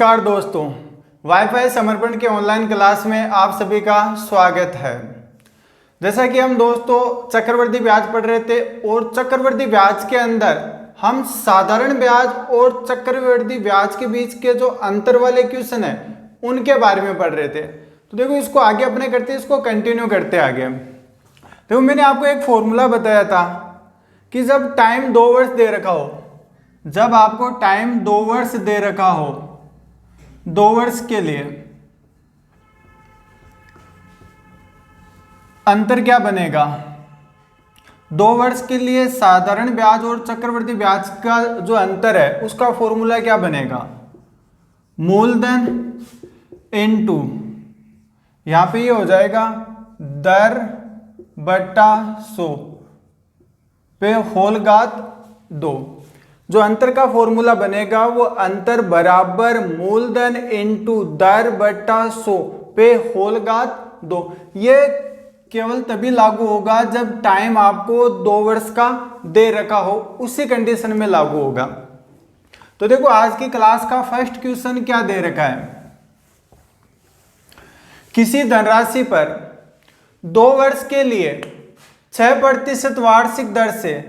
नमस्कार दोस्तों, वाईफाई समर्पण के ऑनलाइन क्लास में आप सभी का स्वागत है। जैसा कि हम दोस्तों चक्रवृद्धि ब्याज पढ़ रहे थे और चक्रवृद्धि ब्याज के अंदर हम साधारण ब्याज और चक्रवृद्धि ब्याज के बीच के जो अंतर वाले क्वेश्चन है उनके बारे में पढ़ रहे थे। तो देखो इसको आगे अपने करते इसको कंटिन्यू करते आगे। देखो मैंने आपको एक फॉर्मूला बताया था कि जब टाइम 2 वर्ष दे रखा हो, जब आपको टाइम 2 वर्ष दे रखा हो, 2 वर्ष के लिए अंतर क्या बनेगा। 2 वर्ष के लिए साधारण ब्याज और चक्रवृद्धि ब्याज का जो अंतर है उसका फॉर्मूला क्या बनेगा, मूलधन इनटू यहां पे ये हो जाएगा दर बट्टा 100 पे होल घात 2। जो अंतर का फॉर्मूला बनेगा वो अंतर बराबर मूलधन इनटू दर बट्टा 100 पे होल घात 2। ये केवल तभी लागू होगा जब टाइम आपको 2 वर्ष का दे रखा हो, उसी कंडीशन में लागू होगा। तो देखो आज की क्लास का फर्स्ट क्वेश्चन क्या दे रखा है, किसी धनराशि पर 2 वर्ष के लिए 6% वार्षिक दर से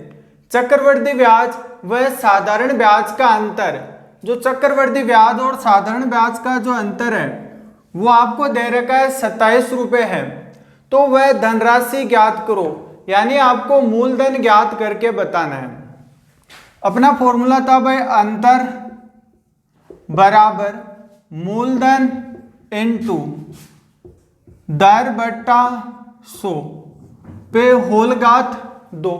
चक्रवृद्धि ब्याज व साधारण ब्याज का अंतर, जो चक्रवृद्धि ब्याज और साधारण ब्याज का जो अंतर है वो आपको दे रखा है 27 रुपए है। तो वह धनराशि ज्ञात करो, यानी आपको मूलधन ज्ञात करके बताना है। अपना फॉर्मूला था भाई अंतर बराबर मूलधन इनटू दर बट्टा 100 पे होल घात 2।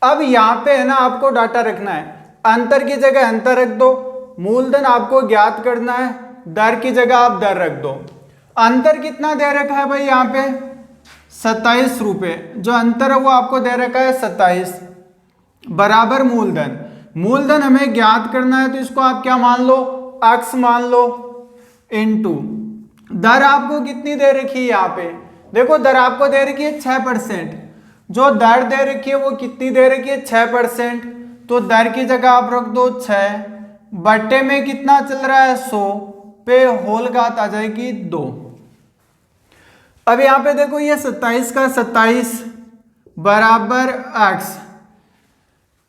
अब यहां पे है ना आपको डाटा रखना है, अंतर की जगह अंतर रख दो, मूलधन आपको ज्ञात करना है, दर की जगह आप दर रख दो। अंतर कितना दे रखा है भाई यहाँ पे 27 रुपए, जो अंतर है वो आपको दे रखा है 27 बराबर मूलधन। मूलधन हमें ज्ञात करना है तो इसको आप क्या मान लो, x मान लो, इनटू दर आपको कितनी दे रखी है। यहाँ पे देखो दर आपको दे रखी है 6%, जो दर दे रखी है वो कितनी दे रखी है 6%। तो दर की जगह आप रख दो 6 बट्टे में कितना चल रहा है 100 पे होल घात आ जाएगी 2। अब यहां पे देखो ये 27 का 27 बराबर x,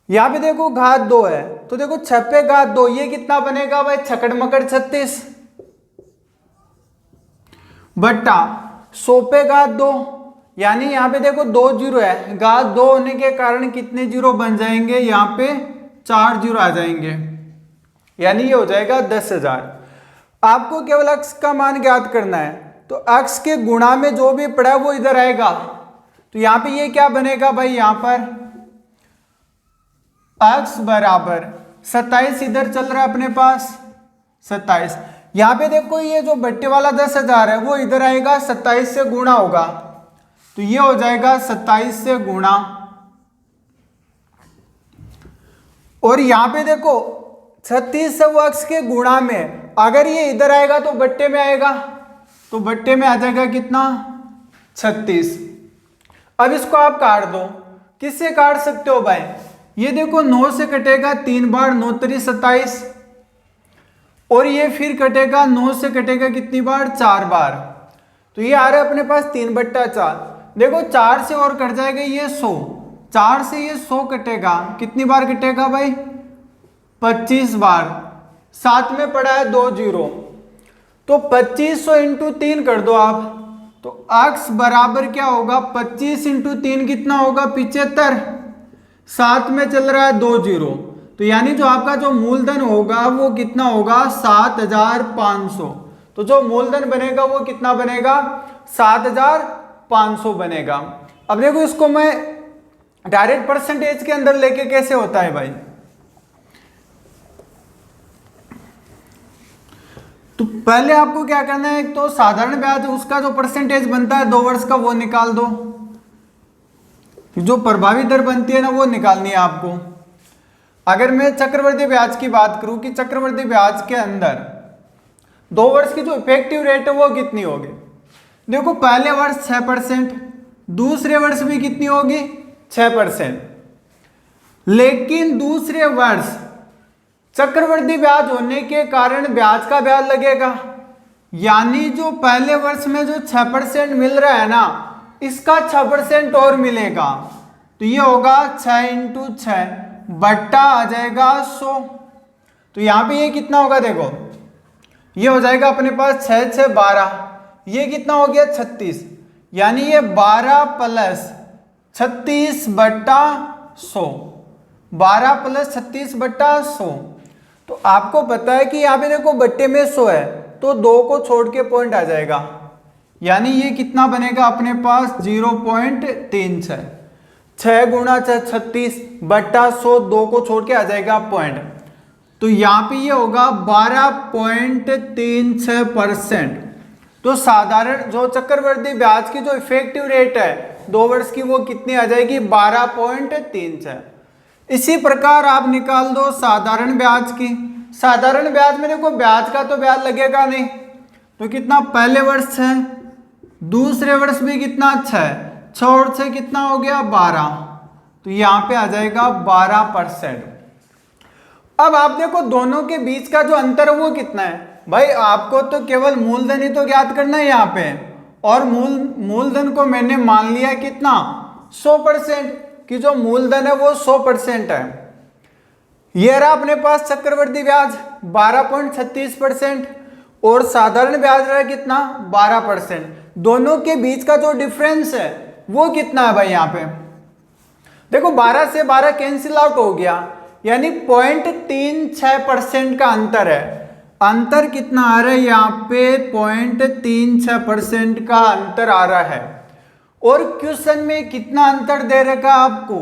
यहां पे देखो घात 2 है तो देखो 6 पे घात 2, ये कितना बनेगा भाई छकड़ मकड़ 36 बट्टा 100 पे घात 2, यानी यहाँ पे देखो 2 जीरो है, घात 2 होने के कारण कितने जीरो बन जाएंगे, यहाँ पे 4 जीरो आ जाएंगे, यानी ये हो जाएगा 10,000। आपको केवल अक्स का मान ज्ञात करना है, तो अक्स के गुणा में जो भी पड़ा है वो इधर आएगा। तो यहाँ पे ये क्या बनेगा भाई, यहाँ पर अक्स बराबर 27 इधर चल रहा है अपने पास 27, यहाँ पे देखो ये जो बट्टे वाला 10,000 है वो इधर आएगा, 27 से गुणा होगा तो ये हो जाएगा 27 से गुणा, और यहां पे देखो 36 से वो अक्स के गुणा में, अगर ये इधर आएगा तो बट्टे में आएगा, तो बट्टे में आ जाएगा कितना 36। अब इसको आप काट दो, किससे काट सकते हो भाई, ये देखो 9 से कटेगा 3 बार, 9 3 27, और ये फिर कटेगा 9 से कटेगा कितनी बार 4 बार, तो ये आ रहा है अपने पास 3/4। देखो 4 से और कट जाएगा ये 100, 4 से ये 100 कटेगा, कितनी बार कटेगा भाई 25 बार, साथ में पड़ा है 2 जीरो, तो 2500 इंटू 3 कर दो आप, तो x बराबर क्या होगा 25 इंटू 3 कितना होगा 75, साथ में चल रहा है 2 जीरो, तो यानी जो आपका जो मूलधन होगा वो कितना होगा 7,500। तो जो मूलधन बनेगा वो कितना बनेगा 7,500 बनेगा। अब देखो इसको मैं डायरेक्ट परसेंटेज के अंदर लेके कैसे होता है भाई, तो पहले आपको क्या करना है, एक तो साधारण ब्याज उसका जो परसेंटेज बनता है 2 वर्ष का वो निकाल दो, जो प्रभावी दर बनती है ना वो निकालनी है आपको। अगर मैं चक्रवृद्धि ब्याज की बात करूं कि चक्रवृद्धि ब्याज के अंदर 2 वर्ष की जो इफेक्टिव रेट है वो कितनी होगी, देखो पहले वर्ष 6%, दूसरे वर्ष भी कितनी होगी 6%, लेकिन दूसरे वर्ष चक्रवृद्धि ब्याज होने के कारण ब्याज का ब्याज लगेगा, यानी जो पहले वर्ष में जो 6% मिल रहा है ना, इसका 6% और मिलेगा। तो ये होगा 6 × 6 बट्टा आ जाएगा 100। तो यहाँ पे ये कितना होगा, देखो ये हो जाएगा अपने पास 6 6 12, ये कितना हो गया 36, यानी ये 12 + 36 बट्टा 100, 12 + 36 बट्टा 100। तो आपको पता है कि यहाँ पे देखो बट्टे में 100 है, तो 2 को छोड़ के पॉइंट आ जाएगा, यानी ये कितना बनेगा अपने पास 0.36, 6 × 6 36 बट्टा 100, 2 को छोड़ के आ जाएगा पॉइंट। तो यहाँ पे ये होगा 12.36%। तो साधारण जो चक्रवृद्धि ब्याज की जो इफेक्टिव रेट है 2 वर्ष की, वो कितनी आ जाएगी 12.36। इसी प्रकार आप निकाल दो साधारण ब्याज की। साधारण ब्याज में देखो ब्याज का तो ब्याज लगेगा नहीं, तो कितना पहले वर्ष 6, दूसरे वर्ष भी कितना 6, 6 और 6 कितना हो गया 12, तो यहाँ पे आ जाएगा 12%। अब आप देखो दोनों के बीच का जो अंतर है वो कितना है। भाई आपको तो केवल मूलधन ही तो ज्ञात करना है यहाँ पे, और मूलधन को मैंने मान लिया है कितना 100%, कि जो मूलधन है वो 100% है। ये रहा अपने पास चक्रवृद्धि ब्याज 12.36% और साधारण ब्याज रहा कितना 12%। दोनों के बीच का जो डिफरेंस है वो कितना है भाई, यहाँ पे देखो 12 से 12 कैंसिल आउट हो गया, यानी 0.36% का अंतर है। अंतर कितना आ रहा है यहाँ पे 0.36% का अंतर आ रहा है। और क्वेश्चन में कितना अंतर दे रखा है आपको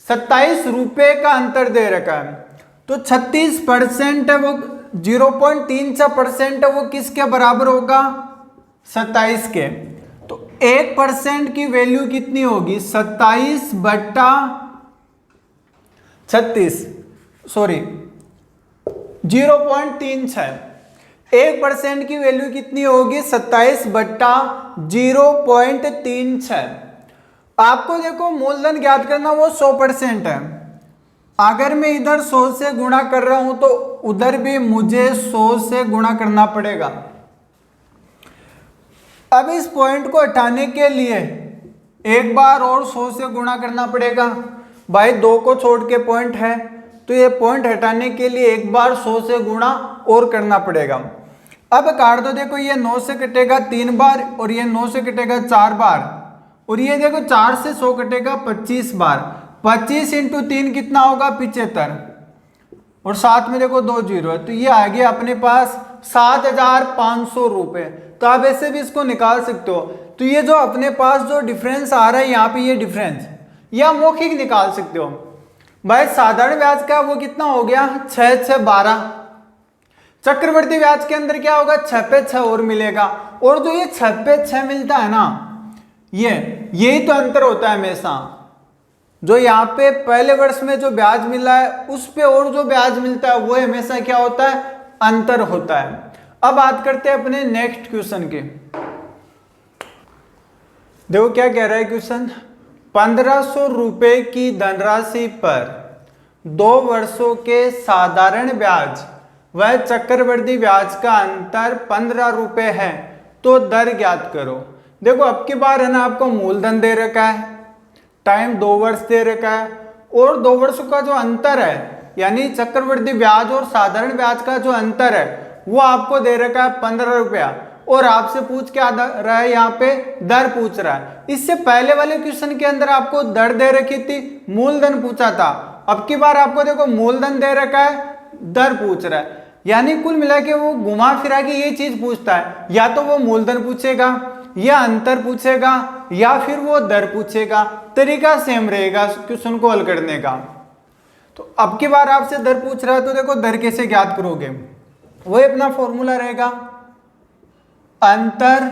27 रुपए का अंतर दे रखा है। तो 36% है वो 0.36% है वो किसके बराबर होगा 27 के। तो 1% की वैल्यू कितनी होगी 27 बट्टा 36, सॉरी 0.36, 1% की वैल्यू कितनी होगी 27 बट्टा 0.36। आपको देखो मूलधन ज्ञात करना वो 100% है। अगर मैं इधर 100 से गुणा कर रहा हूं तो उधर भी मुझे 100 से गुणा करना पड़ेगा। अब इस पॉइंट को हटाने के लिए एक बार और 100 से गुणा करना पड़ेगा। भाई 2 को छोड़ के पॉइंट है, तो ये पॉइंट हटाने के लिए एक बार 100 से गुणा और करना पड़ेगा। अब काट दो, देखो ये 9 से कटेगा 3 बार और ये 9 से कटेगा 4 बार, और ये देखो 4 से 100 कटेगा 25 बार। 25 × 3 कितना होगा 75, और साथ में देखो 2 जीरो है, तो ये आ गया अपने पास 7,500 रुपये। तो आप ऐसे भी इसको निकाल सकते हो। तो ये जो अपने पास जो डिफरेंस आ रहा है यहाँ पे, ये डिफरेंस या मौखिक निकाल सकते हो। भाई साधारण ब्याज का वो कितना हो गया 6 6 12, चक्रवृद्धि ब्याज के अंदर क्या होगा 6 पे 6 और मिलेगा, और जो ये 6 पे 6 मिलता है ना, यही तो अंतर होता है हमेशा। जो यहाँ पे पहले वर्ष में जो ब्याज मिला है उस पे और जो ब्याज मिलता है वो हमेशा क्या होता है अंतर होता है। अब बात करते हैं अपने नेक्स्ट क्वेश्चन की। देखो क्या कह रहा है क्वेश्चन, 1500 रुपए की धनराशि पर 2 वर्षों के साधारण ब्याज व चक्रवृद्धि ब्याज का अंतर 15 रुपए है, तो दर ज्ञात करो। देखो अब की बार है ना, आपको मूलधन दे रखा है, टाइम 2 वर्ष दे रखा है, और 2 वर्षों का जो अंतर है यानी चक्रवृद्धि ब्याज और साधारण ब्याज का जो अंतर है वो आपको दे रखा है 15 रुपया, और आपसे पूछ क्या रहा है यहाँ पे दर पूछ रहा है। इससे पहले वाले क्वेश्चन के अंदर आपको दर दे रखी थी, मूलधन पूछा था। अब की बार आपको देखो मूलधन दे रखा है, दर पूछ रहा है, यानी कुल मिला के वो घुमा फिरा के ये चीज पूछता है, या तो वो मूलधन पूछेगा या अंतर पूछेगा या फिर वो दर पूछेगा। तरीका सेम रहेगा क्वेश्चन को हल करने का। तो अब की बार आपसे दर पूछ रहा है, तो देखो दर कैसे ज्ञात करोगे, वही अपना फॉर्मूला रहेगा अंतर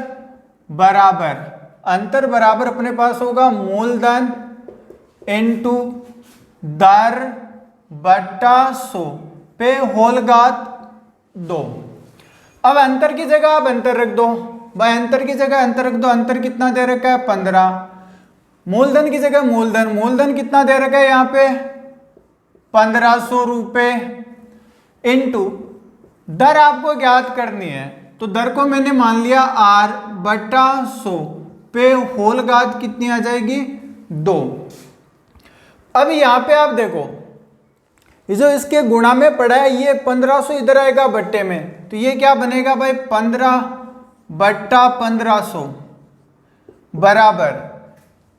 बराबर अपने पास होगा मूलधन इनटू दर बट्टा 100 पे होल घात 2। अब अंतर की जगह आप अंतर रख दो, भाई अंतर की जगह अंतर रख दो। अंतर कितना दे रखा है 15, मूलधन की जगह मूलधन कितना दे रखा है यहाँ पे 1500 रुपए, इनटू दर आपको ज्ञात करनी है, तो दर को मैंने मान लिया r बटा 100 पे होल घात कितनी आ जाएगी 2। अब यहाँ पे आप देखो ये जो इसके गुणा में पड़ा है ये 1500 इधर आएगा बट्टे में, तो ये क्या बनेगा भाई 15 बट्टा 1500 बराबर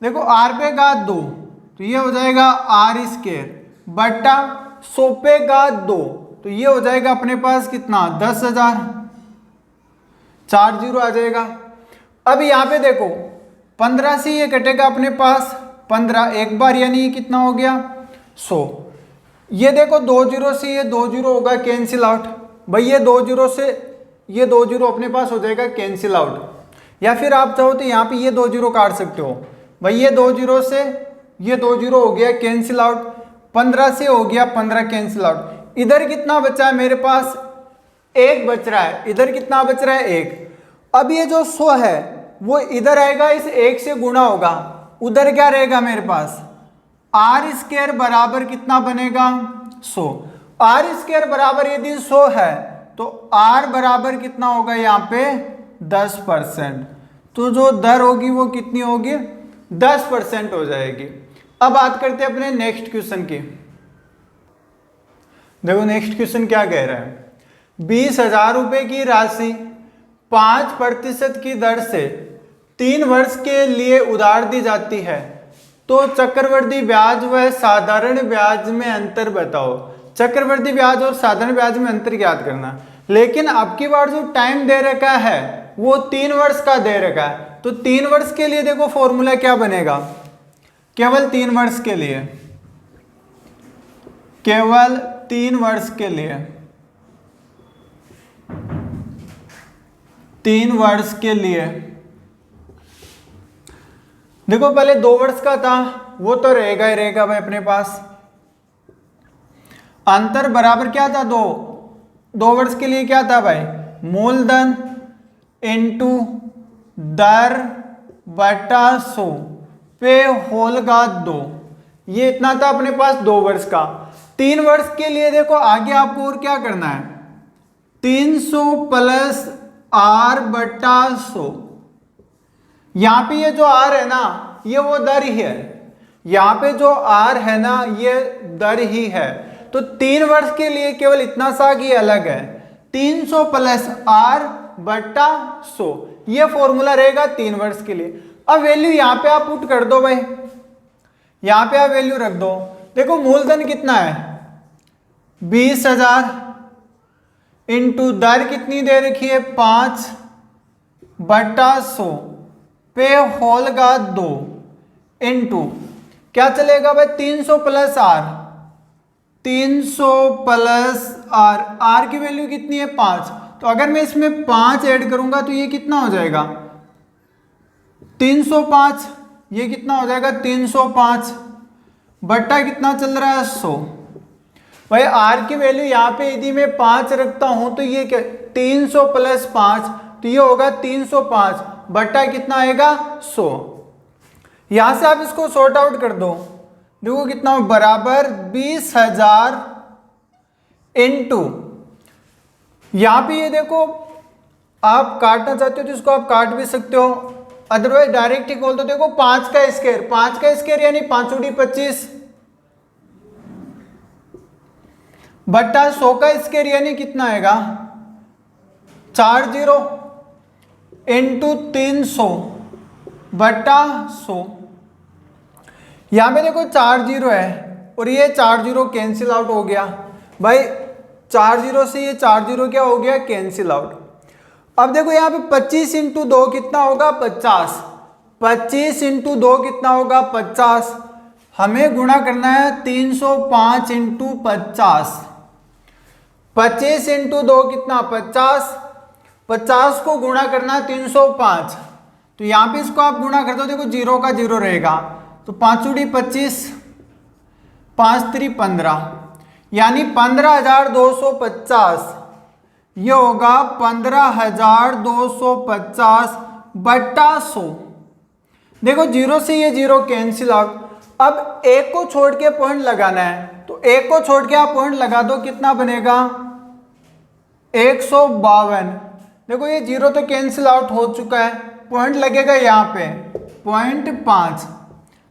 देखो r पे घात 2, तो ये हो जाएगा r स्क्वायर बट्टा 100 पे घात 2, तो ये हो जाएगा अपने पास कितना 10,000, 4 जीरो आ जाएगा। अब यहाँ पे देखो 15 से ये कटेगा अपने पास 15 एक बार, यानी ये कितना हो गया 100। ये देखो 2 जीरो से ये 2 जीरो होगा कैंसिल आउट, भाई ये 2 जीरो से ये 2 जीरो अपने पास हो जाएगा कैंसिल आउट। या फिर आप चाहो तो यहाँ पे ये 2 जीरो काट सकते हो, भाई ये 2 जीरो से ये 2 जीरो हो गया कैंसिल आउट, 15 से हो गया 15 कैंसिल आउट। इधर कितना बचा है मेरे पास 1 बच रहा है, इधर कितना बच रहा है 1। अब ये जो 100 है वो इधर आएगा इस 1 से गुणा होगा, उधर क्या रहेगा मेरे पास r स्क्वायर बराबर कितना बनेगा 100। r स्क्वायर बराबर यदि 100 है तो r बराबर कितना होगा यहाँ पे 10%, तो जो दर होगी वो कितनी होगी 10% हो जाएगी। अब बात करते हैं अपने नेक्स्ट क्वेश्चन की। देखो नेक्स्ट क्वेश्चन क्या कह रहा है, 20,000 रुपए की राशि 5% की दर से 3 वर्ष के लिए उधार दी जाती है, तो चक्रवृद्धि ब्याज व साधारण ब्याज में अंतर बताओ। चक्रवृद्धि ब्याज और साधारण ब्याज में अंतर ज्ञात करना, लेकिन अब की बार जो टाइम दे रखा है वो 3 वर्ष का दे रखा है, तो 3 वर्ष के लिए देखो फॉर्मूला क्या बनेगा, केवल 3 वर्ष के लिए, केवल 3 वर्ष के लिए, 3 वर्ष के लिए। देखो पहले 2 वर्ष का था वो तो रहेगा ही रहेगा भाई अपने पास, अंतर बराबर क्या था 2 वर्ष के लिए क्या था भाई मूलधन इनटू दर बटा 100 पे होल घात 2, ये इतना था अपने पास 2 वर्ष का। 3 वर्ष के लिए देखो आगे आपको और क्या करना है 300 प्लस r बटा 100, यहाँ पे ये जो r है ना ये वो दर ही है, यहाँ पे जो r है ना ये दर ही है, तो 3 वर्ष के लिए केवल इतना सा ही अलग है 300 प्लस r बटा 100, ये फॉर्मूला रहेगा 3 वर्ष के लिए। अब वैल्यू यहाँ पे आप पुट कर दो भाई, यहाँ पे आप वैल्यू रख दो। देखो मूलधन कितना है 20,000 इंटू दर कितनी दे रखी है 5 बटा 100 पे होल घात 2 इंटू क्या चलेगा भाई 300 प्लस r, 300 प्लस r की वैल्यू कितनी है 5, तो अगर मैं इसमें 5 ऐड करूंगा तो ये कितना हो जाएगा 305, ये कितना हो जाएगा 305 बट्टा कितना चल रहा है 100। भाई r की वैल्यू यहाँ पे यदि मैं 5 रखता हूं तो ये क्या 300 प्लस 5, तो ये होगा 305 बट्टा कितना आएगा 100। यहां से आप इसको सॉर्ट आउट कर दो, देखो कितना बराबर 20,000 इंटू यहां पे ये देखो आप काटना चाहते हो तो इसको आप काट भी सकते हो, अदरवाइज डायरेक्ट ही खोल दो। देखो 5 का स्क्वायर यानी 5 × 25 बट्टा 100 का स्क्वायर यानी कितना आएगा 40 इंटू 300 बट्टा 100। यहां पे देखो 4 जीरो है और ये 4 जीरो कैंसिल आउट हो गया भाई, 4 जीरो से ये 4 जीरो क्या हो गया कैंसिल आउट। अब देखो यहाँ पे 25 इंटू 2 कितना होगा 50, 25 इंटू 2 कितना होगा 50, हमें गुणा करना है 305 इंटू 50, 25 इंटू 2 कितना 50, 50 को गुणा करना है 305, तो यहाँ पे इसको आप गुणा कर दो, देखो जीरो का जीरो रहेगा, तो 5 × 25 5 × 3 15 यानी 15,250, ये होगा 15,250 बट्टा 100। देखो जीरो से ये जीरो कैंसिल आउट, अब एक को छोड़ के पॉइंट लगाना है, तो एक को छोड़ के आप पॉइंट लगा दो, कितना बनेगा 152। देखो ये जीरो तो कैंसिल आउट हो चुका है, पॉइंट लगेगा यहाँ पे 0.5,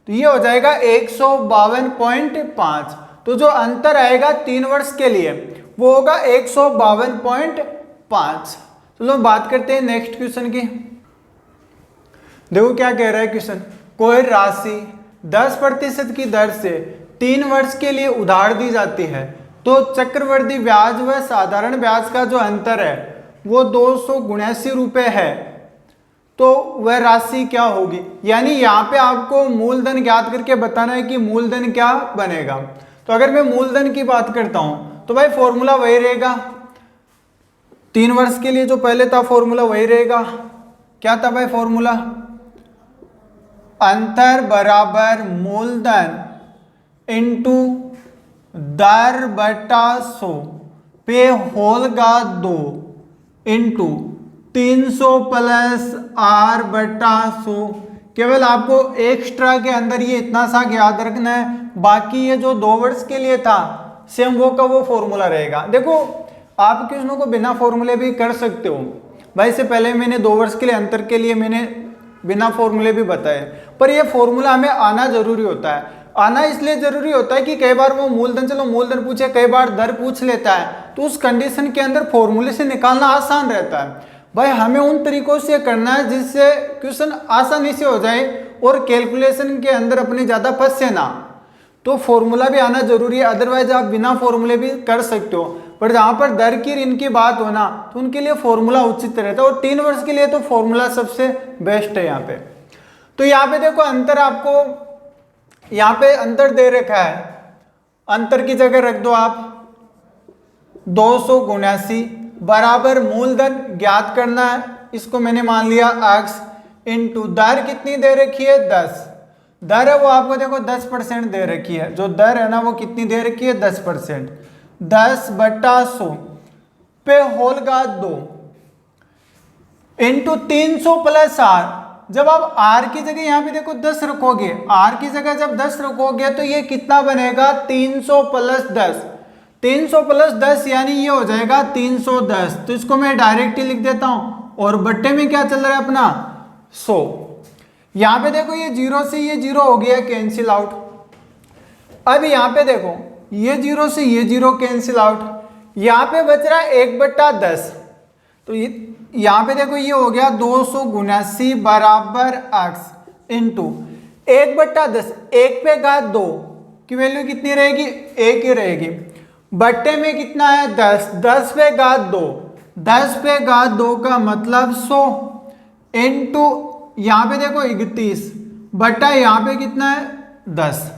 तो ये हो जाएगा 152.5। तो जो अंतर आएगा 3 वर्ष के लिए वो होगा 152.5। चलो बात करते हैं नेक्स्ट क्वेश्चन की। देखो क्या कह रहा है क्वेश्चन, कोई राशि 10% की दर से 3 वर्ष के लिए उधार दी जाती है, तो चक्रवृद्धि ब्याज व साधारण ब्याज का जो अंतर है वो 279 रुपये है, तो वह राशि क्या होगी। यानी यहाँ पे आपको मूलधन ज्ञात करके बताना है कि मूलधन क्या बनेगा। तो अगर मैं मूलधन की बात करता हूँ तो भाई फॉर्मूला वही रहेगा, 3 वर्ष के लिए जो पहले था फॉर्मूला वही रहेगा। क्या था भाई फॉर्मूला, अंतर बराबर मूलधन इनटू दर बटा 100 पे होल घात 2 इंटू 300 प्लस आर बटा 100। केवल आपको एक्स्ट्रा के अंदर ये इतना सा याद रखना है, बाकी ये जो 2 वर्ष के लिए था सेम वो का वो फॉर्मूला रहेगा। देखो आप क्वेश्चनों को बिना फॉर्मूले भी कर सकते हो भाई, इससे पहले मैंने 2 वर्ष के लिए अंतर के लिए मैंने बिना फॉर्मूले भी बताए, पर ये फॉर्मूला हमें आना जरूरी होता है। आना इसलिए जरूरी होता है कि कई बार वो मूलधन, चलो मूलधन पूछे, कई बार दर पूछ लेता है, तो उस कंडीशन के अंदर फॉर्मूले से निकालना आसान रहता है। भाई हमें उन तरीकों से करना है जिससे क्वेश्चन आसानी से हो जाए और कैलकुलेशन के अंदर अपने ज़्यादा फंसे ना, तो फॉर्मूला भी आना जरूरी है। अदरवाइज आप बिना फॉर्मूले भी कर सकते हो, पर जहाँ पर दर की इनकी बात हो ना तो उनके लिए फॉर्मूला उचित रहता है, और 3 वर्ष के लिए तो फॉर्मूला सबसे बेस्ट है यहाँ पे। तो यहाँ पे देखो अंतर, आपको यहाँ पे अंतर दे रखा है, अंतर की जगह रख दो आप 279 बराबर मूलधन ज्ञात करना है, इसको मैंने मान लिया x इंटू दर कितनी दे रखी है 10, दर है वो आपको देखो 10% दे रखी है, जो दर है ना वो कितनी दे रखी है 10%, 10 बटा 100 पे होल घात 2 इंटू 300 प्लस आर। जब आप r की जगह यहाँ पे देखो 10 रखोगे, r की जगह जब 10 रखोगे तो ये कितना बनेगा 300 प्लस 10, 300 प्लस 10 यानी ये हो जाएगा 310। तो इसको मैं डायरेक्ट ही लिख देता हूँ, और बट्टे में क्या चल रहा है अपना 100। यहाँ पे देखो ये जीरो से ये जीरो हो गया कैंसिल आउट। अब यहाँ पे देखो ये जीरो से ये जीरो कैंसिल आउट, यहाँ पे बच रहा है 1/10। तो यहाँ पे देखो ये हो गया 279 बराबर x इंटू 1/10, 1 पे घात 2 की वैल्यू कितनी रहेगी 1 ही रहेगी, बट्टे में कितना है 10, 10 पे घात 2, 10 पे घात 2 का मतलब 100 इंटू यहाँ पे देखो 31 बट्टा यहाँ पे कितना है 10।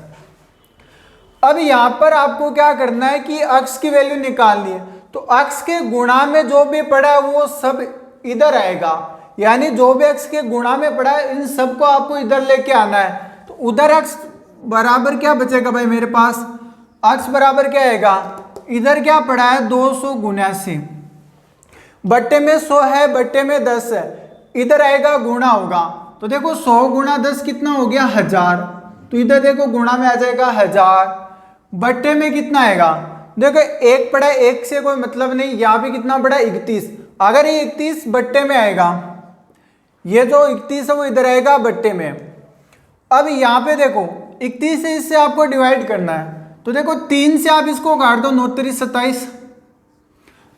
अब यहाँ पर आपको क्या करना है कि x की वैल्यू निकालनी है, तो x के गुणा में जो भी पड़ा है वो सब इधर आएगा, यानी जो भी x के गुणा में पड़ा है इन सबको आपको इधर लेके आना है। तो उधर x बराबर क्या बचेगा भाई मेरे पास, x बराबर क्या आएगा, इधर क्या पड़ा है 279 बट्टे में 100 है, बट्टे में 10 है, इधर आएगा गुणा होगा। तो देखो 100 गुणा 10 कितना हो गया 1000, तो इधर देखो गुणा में आ जाएगा 1000, बट्टे में कितना आएगा, देखो 1 पड़ा है, 1 से कोई मतलब नहीं, यहाँ पे कितना पड़ा 31, अगर ये 31 बट्टे में आएगा, ये जो 31 है वो इधर आएगा बट्टे में। अब यहाँ पे देखो 31 से इससे आपको डिवाइड करना है, तो देखो 3 से आप इसको काट दो, 9 3 27,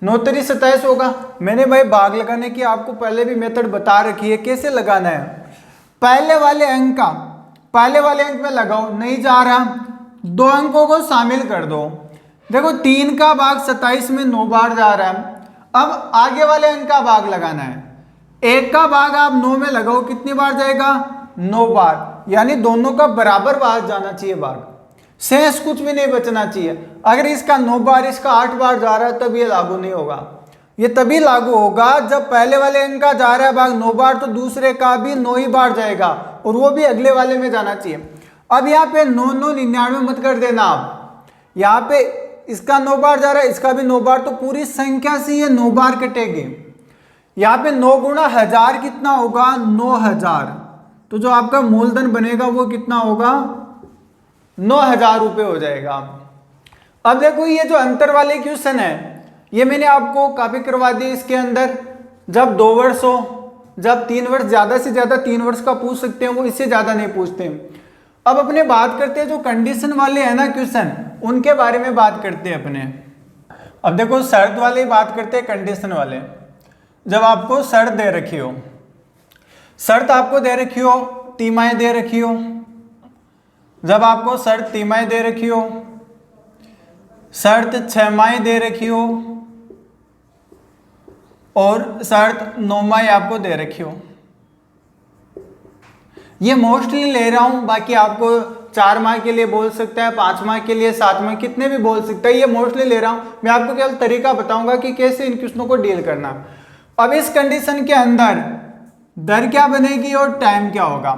9 3 27 होगा। मैंने भाई भाग लगाने की आपको पहले भी मेथड बता रखी है कैसे लगाना है। पहले वाले अंक का पहले वाले अंक में लगाओ, नहीं जा रहा 2 अंकों को शामिल कर दो, देखो 3 का भाग 27 में 9 बार जा रहा है। अब आगे वाले अंक का भाग लगाना है, 1 का भाग आप 9 में लगाओ, कितनी बार जाएगा 9 बार, यानी दोनों का बराबर बार जाना चाहिए भाग, शेष कुछ भी नहीं बचना चाहिए। अगर इसका 9 बार इसका 8 बार जा रहा है तब ये लागू नहीं होगा, ये तभी लागू होगा जब पहले वाले अंक का जा रहा है भाग 9 बार तो दूसरे का भी 9 ही बार जाएगा, और वो भी अगले वाले में जाना चाहिए। अब यहाँ पे 9 9 99 मत कर देना आप, यहाँ पे इसका 9 बार जा रहा है, इसका भी 9 बार, तो पूरी संख्या से ये 9 बार कटेगी। यहाँ पे 9 गुणा 1000 कितना होगा 9000, तो जो आपका मूलधन बनेगा वो कितना होगा 9000 रुपये हो जाएगा। अब देखो ये जो अंतर वाले क्वेश्चन है ये मैंने आपको कॉपी करवा दी। इसके अंदर जब 2 वर्ष हो, जब 3 वर्ष, ज़्यादा से ज़्यादा 3 वर्ष का पूछ सकते हैं, वो इससे ज़्यादा नहीं पूछते हैं। अब अपने बात करते हैं जो कंडीशन वाले हैं ना क्वेश्चन, उनके बारे में बात करते हैं अपने। अब देखो शर्त वाले बात करते हैं, कंडीशन वाले। जब आपको शर्त दे रखी हो, शर्त आपको दे रखी हो, तिमाही दे रखी हो, जब आपको शर्त तिमाही दे रखी हो, शर्त 6 माही दे रखी हो और शर्त 9 माही आपको दे रखी हो। ये मोस्टली ले रहा हूं, बाकी आपको 4 माह के लिए बोल सकता है, 5 माह के लिए, 7 माह, कितने भी बोल सकता है। ये मोस्टली ले रहा हूं, मैं आपको केवल तरीका बताऊंगा कि कैसे इन क्वेश्चनों को डील करना। अब इस कंडीशन के अंदर दर क्या बनेगी और टाइम क्या होगा।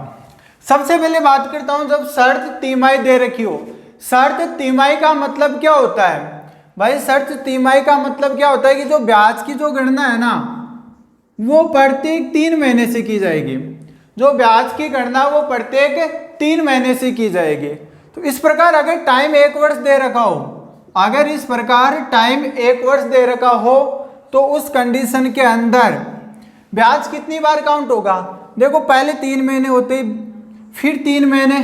सबसे पहले बात करता हूं, जब शर्त तिमाही दे रखी हो। शर्त तिमाही का मतलब क्या होता है भाई? शर्त तिमाही का मतलब क्या होता है कि जो ब्याज की जो गणना है ना, वो प्रत्येक 3 महीने से की जाएगी। जो ब्याज की गणना वो प्रत्येक 3 महीने से की जाएगी। तो इस प्रकार अगर टाइम 1 वर्ष दे रखा हो, अगर इस प्रकार टाइम 1 वर्ष दे रखा हो, तो उस कंडीशन के अंदर ब्याज कितनी बार काउंट होगा? देखो पहले 3 महीने होते, फिर 3 महीने,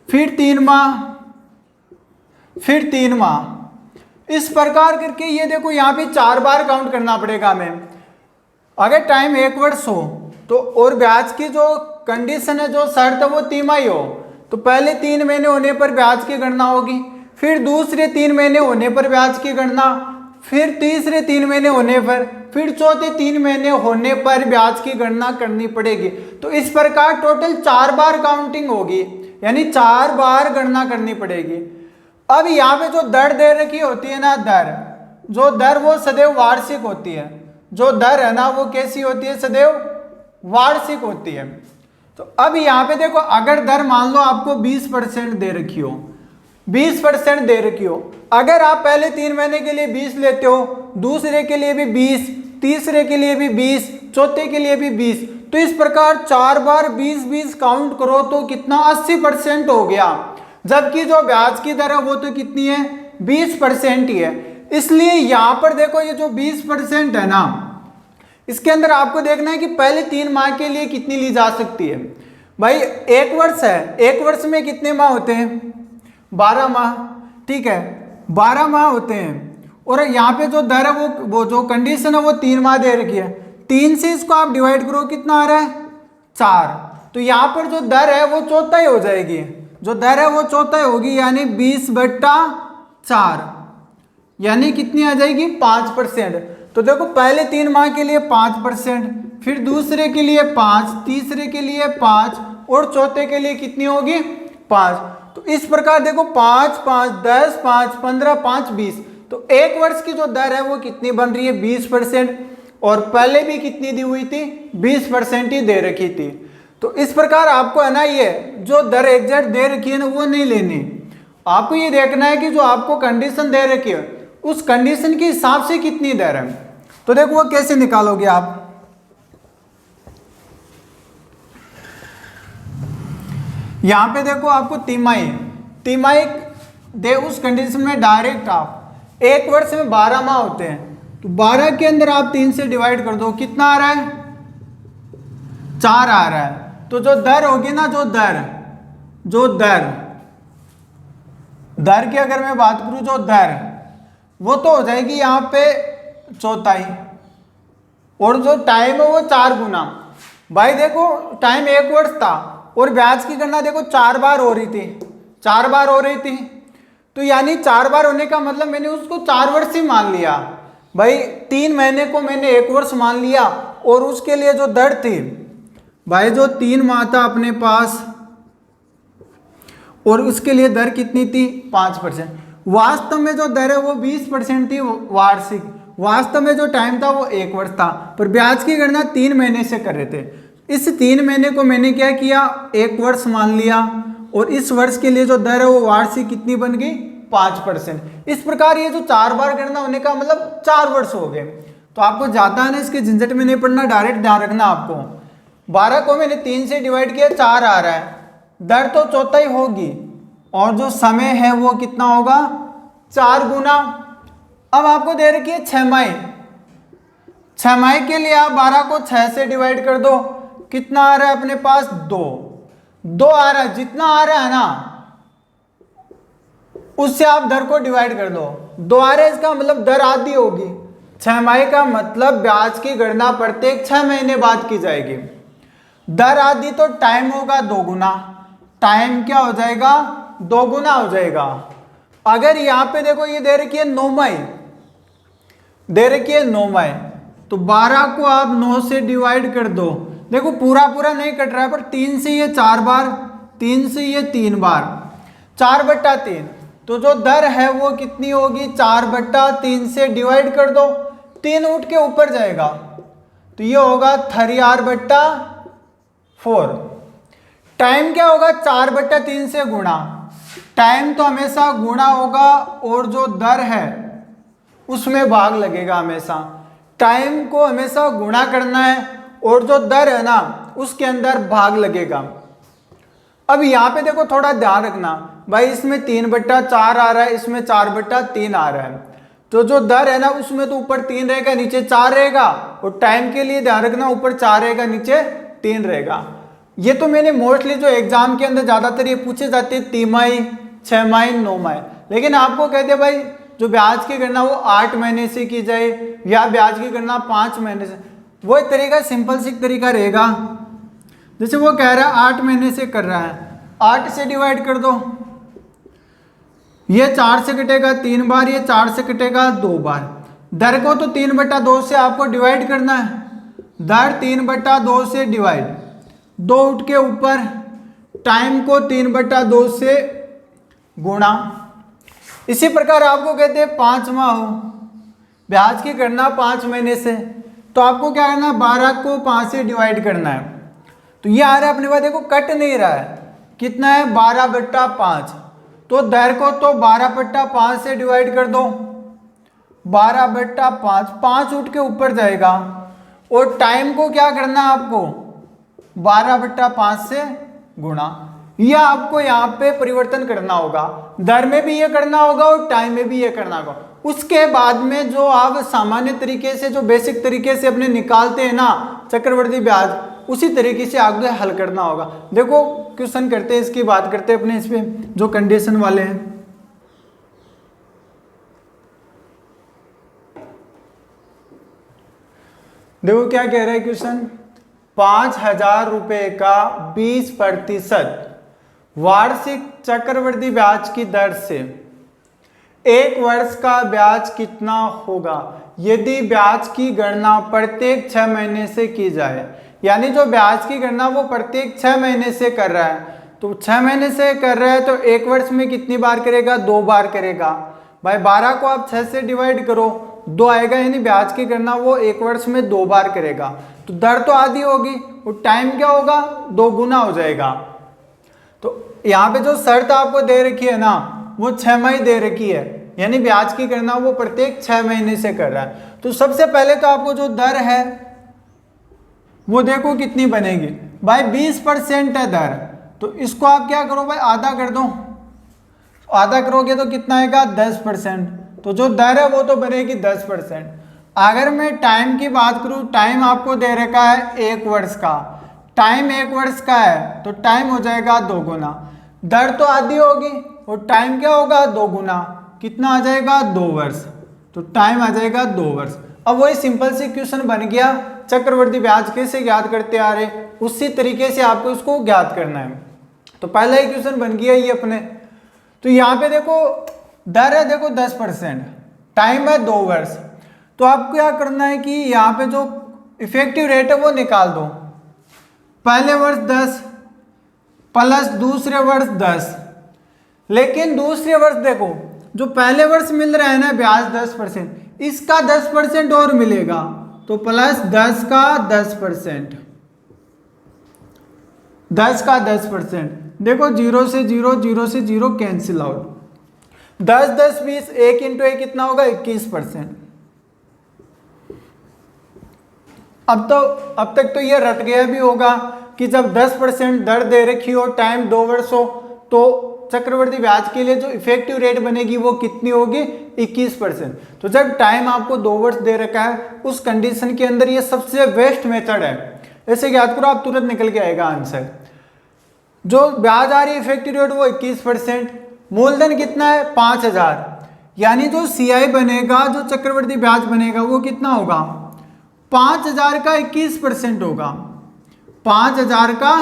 फिर 3 माह, फिर 3 माह, इस प्रकार करके ये देखो यहाँ पे 4 बार काउंट करना पड़ेगा हमें। अगर टाइम 1 वर्ष हो तो, और ब्याज की जो कंडीशन है, जो शर्त है, वो तिमाही हो, तो पहले 3 महीने होने पर ब्याज की गणना होगी, फिर दूसरे 3 महीने होने पर ब्याज की गणना, फिर तीसरे 3 महीने होने पर, फिर चौथे 3 महीने होने पर ब्याज की गणना करनी पड़ेगी। तो इस प्रकार टोटल 4 बार काउंटिंग होगी, यानी 4 बार गणना करनी पड़ेगी। अब यहाँ पे जो दर दे रखी होती है ना, दर, जो दर वो सदैव वार्षिक होती है। जो दर है ना वो कैसी होती है? सदैव वार्षिक होती है। तो अब यहाँ पे देखो, अगर दर मान लो आपको 20% दे रखी हो, 20% दे रखी हो, अगर आप पहले 3 महीने के लिए 20 लेते हो, दूसरे के लिए भी 20, तीसरे के लिए भी 20, चौथे के लिए भी 20, तो इस प्रकार 4 बार 20-20 काउंट करो तो कितना? 80% हो गया। जबकि जो ब्याज की दर है वो तो कितनी है? 20% ही है। इसलिए यहां पर देखो, ये जो 20% है ना, इसके अंदर आपको देखना है कि पहले 3 माह के लिए कितनी ली जा सकती है। भाई 1 वर्ष है, 1 वर्ष में कितने माह होते हैं? 12 माह, ठीक है, 12 माह होते हैं। और यहाँ पे जो दर है वो जो कंडीशन है वो 3 माह दे रखी है। 3 से इसको आप डिवाइड करो, कितना आ रहा है? 4। तो यहाँ पर जो दर है वो चौथाई हो जाएगी, जो दर है वो चौथाई होगी, यानी 20/4, यानी कितनी आ जाएगी? 5%। तो देखो पहले 3 माह के लिए 5%, फिर दूसरे के लिए 5, तीसरे के लिए 5 और चौथे के लिए कितनी होगी? 5। तो इस प्रकार देखो 5, 5, 10, 5, 15, 5, 20। तो 1 वर्ष की जो दर है वो कितनी बन रही है? 20%। और पहले भी कितनी दी हुई थी? 20% ही दे रखी थी। तो इस प्रकार आपको है ना, ये जो दर एग्जैक्ट दे रखी है ना वो नहीं लेनी, आपको ये देखना है कि जो आपको कंडीशन दे रखी है उस कंडीशन के हिसाब से कितनी दर है। तो देखो वो कैसे निकालोगे आप? यहां पे देखो आपको तिमाही दे, उस कंडीशन में डायरेक्ट आप 1 वर्ष में 12 माह होते हैं, तो 12 के अंदर आप 3 से डिवाइड कर दो, कितना आ रहा है? 4 आ रहा है। तो जो दर होगी ना, जो दर की अगर मैं बात करूं, जो दर वो तो हो जाएगी यहाँ पे चौथाई, और जो टाइम है वो 4 गुना। भाई देखो टाइम 1 वर्ष था और ब्याज की गणना देखो 4 बार हो रही थी, 4 बार हो रही थी, तो यानी 4 बार होने का मतलब मैंने उसको 4 वर्ष ही मान लिया। भाई 3 महीने को मैंने 1 वर्ष मान लिया, और उसके लिए जो दर थी भाई, जो 3 माह था अपने पास, और उसके लिए दर कितनी थी? 5%। वास्तव में जो दर है वो 20% थी वार्षिक। वास्तव में जो टाइम था वो 1 वर्ष था, पर ब्याज की गणना 3 महीने से कर रहे थे। इस 3 महीने को मैंने क्या किया? 1 वर्ष मान लिया, और इस वर्ष के लिए जो दर है वो वार्षिक कितनी बन गई? 5%। इस प्रकार ये जो 4 बार गणना होने का मतलब 4 वर्ष हो गए। तो आपको ज्यादा ना इसके झंझट में नहीं पड़ना, डायरेक्ट ध्यान रखना आपको। 12 को मैंने 3 से डिवाइड किया, 4 आ रहा है, दर तो चौथाई होगी, और जो समय है वो कितना होगा? 4 गुना। अब आपको दे रखी है 6 छमाही के लिए आप 12 को 6 से डिवाइड कर दो, कितना आ रहा है अपने पास 2 आ रहा है, जितना आ रहा है ना उससे आप दर को डिवाइड कर दो। 2 आ रहा है इसका मतलब दर आधी होगी। 6 का मतलब ब्याज की गणना प्रत्येक 6 महीने बाद की जाएगी। दर आधी तो टाइम होगा 2 गुना, टाइम क्या हो जाएगा 2 गुना हो जाएगा। अगर यहां पे देखो ये दे रखी है 9 दे रखी है 9 तो 12 को आप 9 से डिवाइड कर दो। देखो पूरा नहीं कट रहा है पर 3 से ये 4 बार, 3 से ये 3 बार, 4/3 तो जो दर है वो कितनी होगी 4/3 से डिवाइड कर दो, 3 उठ के ऊपर जाएगा तो ये होगा 3/4। टाइम क्या होगा 4/3 से गुणा, टाइम तो हमेशा गुणा होगा और जो दर है उसमें भाग लगेगा। हमेशा टाइम को हमेशा गुणा करना है और जो दर है ना उसके अंदर भाग लगेगा। अब यहाँ पे देखो थोड़ा ध्यान रखना भाई, इसमें 3/4 आ रहा है, इसमें 4/3 आ रहा है, तो जो दर है ना उसमें तो ऊपर 3 रहेगा नीचे 4 रहेगा, और टाइम के लिए ध्यान रखना ऊपर 4 रहेगा नीचे 3 रहेगा। ये तो मैंने मोस्टली जो एग्जाम के अंदर ज्यादातर ये पूछे जाते हैं 3 6 9 लेकिन आपको कहते भाई जो ब्याज की गणना वो 8 महीने से की जाए या ब्याज की गणना 5 महीने से, वो एक तरीका सिंपल सी तरीका रहेगा। जैसे वो कह रहा है 8 महीने से कर रहा है, 8 से डिवाइड कर दो, ये 4 से कटेगा 3 बार, ये 4 से कटेगा 2 बार। दर को तो 3/2 से आपको डिवाइड करना है, दर 3/2 से डिवाइड, 2 उठ के ऊपर, टाइम को 3/2 से गुणा। इसी प्रकार आपको कहते हैं 5 माह हो, ब्याज की गणना 5 महीने से, तो आपको क्या करना है 12 को 5 से डिवाइड करना है। तो ये आ रहा है अपने पास, देखो कट नहीं रहा है, कितना है 12/5, तो दर को तो 12/5 से डिवाइड कर दो, 12/5, 5 उठ के ऊपर जाएगा, और टाइम को क्या करना है आपको 12/5 से गुणा। यह आपको यहाँ पे परिवर्तन करना होगा, दर में भी ये करना होगा और टाइम में भी ये करना होगा। उसके बाद में जो आप सामान्य तरीके से जो बेसिक तरीके से अपने निकालते हैं ना चक्रवर्ती ब्याज, उसी तरीके से आगे हल करना होगा। देखो क्वेश्चन करते हैं, इसकी बात करते हैं अपने इस पे जो कंडीशन वाले हैं। देखो क्या कह रहा है क्वेश्चन, 5,000 रुपए का 20% वार्षिक चक्रवृद्धि ब्याज की दर से 1 वर्ष का ब्याज कितना होगा यदि ब्याज की गणना प्रत्येक 6 महीने से की जाए। यानी जो ब्याज की गणना वो प्रत्येक 6 महीने से कर रहा है, तो 6 महीने से कर रहा है तो 1 वर्ष में कितनी बार करेगा 2 बार करेगा। भाई 12 को आप 6 से डिवाइड करो, 2 आएगा, यानी ब्याज की गणना वो 1 वर्ष में 2 बार करेगा, तो दर तो आधी होगी और टाइम क्या होगा 2 गुना हो जाएगा। तो यहाँ पे जो शर्त आपको दे रखी है ना वो 6 माही दे रखी है, यानी ब्याज की गणना वो प्रत्येक 6 महीने से कर रहा है। तो सबसे पहले तो आपको जो दर है वो देखो कितनी बनेगी, भाई 20% है दर, तो इसको आप क्या करो भाई आधा कर दो, आधा करोगे तो कितना आएगा 10%, तो जो दर है वो तो बनेगी 10%। अगर मैं टाइम की बात करूं, टाइम आपको दे रखा है 1 वर्ष का, टाइम 1 वर्ष का है तो टाइम हो जाएगा 2 गुना, दर तो आधी होगी और टाइम क्या होगा 2 गुना, कितना आ जाएगा 2 वर्ष, तो टाइम आ जाएगा 2 वर्ष। अब वही सिंपल सी क्वेश्चन बन गया, चक्रवृद्धि ब्याज कैसे ज्ञात करते आ रहे उसी तरीके से आपको इसको ज्ञात करना है। तो पहला ही क्वेश्चन बन गया ये अपने। तो यहाँ पे देखो दर है देखो 10%, टाइम है 2 वर्ष, तो आपको क्या करना है कि यहाँ पे जो इफेक्टिव रेट है वो निकाल दो। पहले वर्ष 10 प्लस दूसरे वर्ष 10, लेकिन दूसरे वर्ष देखो जो पहले वर्ष मिल रहा है ना ब्याज 10%, इसका 10% और मिलेगा, तो प्लस 10 का 10%, 10 का 10%, देखो 0 से 0, 0 से 0 कैंसिल आउट, 10 10 20, 1 इंटू 1 कितना होगा 21%। अब तक तो ये रट गया भी होगा कि जब 10% दर दे रखी हो, टाइम 2 वर्ष हो, तो चक्रवर्ती ब्याज के लिए जो इफेक्टिव रेट बनेगी वो कितनी होगी, 21%। तो जब टाइम आपको 2 वर्ष दे रखा है उस कंडीशन के अंदर ये सबसे बेस्ट मेथड है। ऐसे याद करो, आप तुरंत निकल के आएगा आंसर। जो ब्याज आ रही है इफेक्टिव रेट वो 21%, मूलधन कितना है 5000, यानी जो सीआई बनेगा, जो चक्रवर्ती ब्याज बनेगा वो कितना होगा, 5000 का 21% होगा, 5000 का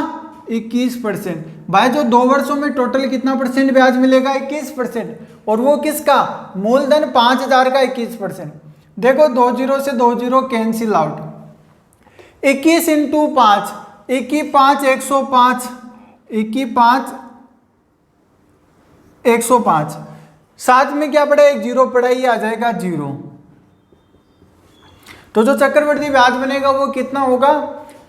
21%। भाई जो 2 वर्षों में टोटल कितना परसेंट ब्याज मिलेगा, 21%, और वो किसका, मूलधन 5000 का 21%। देखो 2 जीरो से 2 जीरो कैंसिल आउट, 21 इंटू 5, 21 5 105, 21 5 105, साथ में क्या पड़ा, एक जीरो पड़ा, ये आ जाएगा 0। तो जो चक्रवर्ती ब्याज बनेगा वो कितना होगा,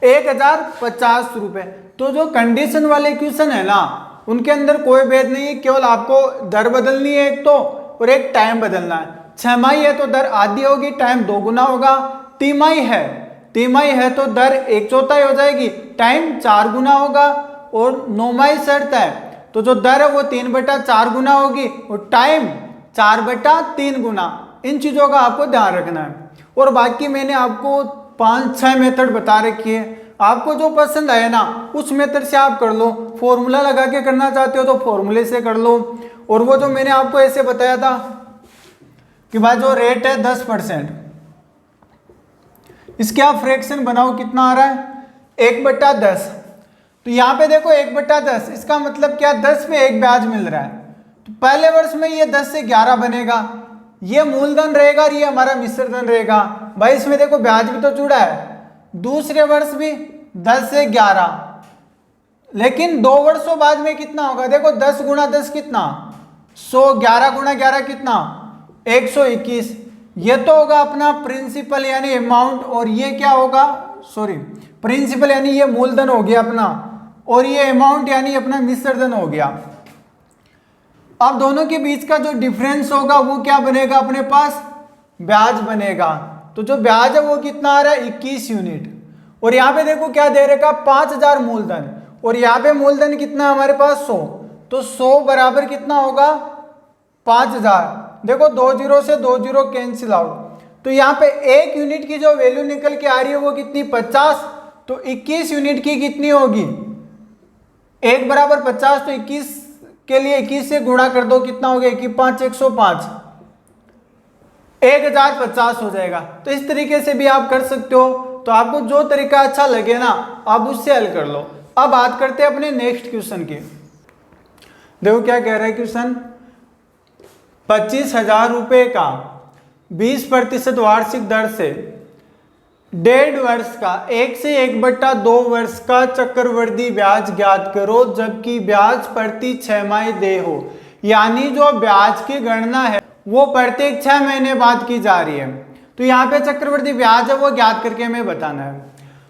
1050 रुपए। तो जो कंडीशन वाले क्वेश्चन है ना उनके अंदर कोई भेद नहीं है, केवल आपको दर बदलनी है एक तो, और एक टाइम बदलना है। 6 माही है तो दर आधी होगी, टाइम 2 गुना होगा। तिमाही है तो दर 1/4 हो जाएगी, टाइम 4 गुना होगा। और 9 माही शर्त है तो जो दर है वो 3/4 गुना होगी और टाइम 4/3 गुना। इन चीजों का आपको ध्यान रखना है। और बाकी मैंने आपको 5-6 मेथड बता रखी है, आपको जो पसंद आए ना उस मेथड से आप कर लो। फॉर्मूला लगा के करना चाहते हो तो फॉर्मूले से कर लो। और वो जो मैंने आपको ऐसे बताया था कि भाई जो रेट है 10%, इसके आप फ्रैक्शन बनाओ, कितना आ रहा है 1/10। तो यहाँ पे देखो 1/10, इसका मतलब क्या, 10 पे एक ब्याज मिल रहा है। तो पहले वर्ष में ये 10 से 11 बनेगा, ये मूलधन रहेगा और ये हमारा मिश्र धन रहेगा। भाई इसमें देखो ब्याज भी तो जुड़ा है। दूसरे वर्ष भी 10 से 11, लेकिन 2 वर्षों बाद में कितना होगा, देखो 10 गुणा 10 कितना 100, 11 गुणा 11 कितना 121। ये तो होगा अपना प्रिंसिपल यानी अमाउंट, और ये क्या होगा, सॉरी प्रिंसिपल यानी ये मूलधन हो गया अपना, और ये अमाउंट यानी अपना मिश्र धन हो गया। अब दोनों के बीच का जो डिफरेंस होगा वो क्या बनेगा, अपने पास ब्याज बनेगा। तो जो ब्याज है वो कितना आ रहा है 21 यूनिट। और यहाँ पे देखो क्या दे रखा 5000 मूलधन, और यहाँ पे मूलधन कितना हमारे पास 100, तो 100 बराबर कितना होगा 5000। देखो 2 जीरो से 2 जीरो कैंसिल आउट, तो यहाँ पे 1 यूनिट की जो वैल्यू निकल के आ रही है वो कितनी 50। तो 21 यूनिट की कितनी होगी, 1 बराबर 50, तो 21 के लिए 21 से गुणा कर दो, कितना हो गया 21 5 105, 1050 हो जाएगा। तो इस तरीके से भी आप कर सकते हो। तो आपको जो तरीका अच्छा लगे ना आप उससे हल कर लो। अब बात करते हैं अपने नेक्स्ट क्वेश्चन की। देखो क्या कह रहा है क्वेश्चन, 25,000 रुपए का 20% वार्षिक दर से 1.5 वर्ष का 1 से 1/2 वर्ष का चक्रवृद्धि ब्याज ज्ञात करो, जबकि ब्याज प्रति 6 माह देय हो। यानी जो ब्याज की गणना है वो प्रत्येक 6 महीने बाद की जा रही है। तो यहाँ पे चक्रवृद्धि ब्याज है वो ज्ञात करके हमें बताना है।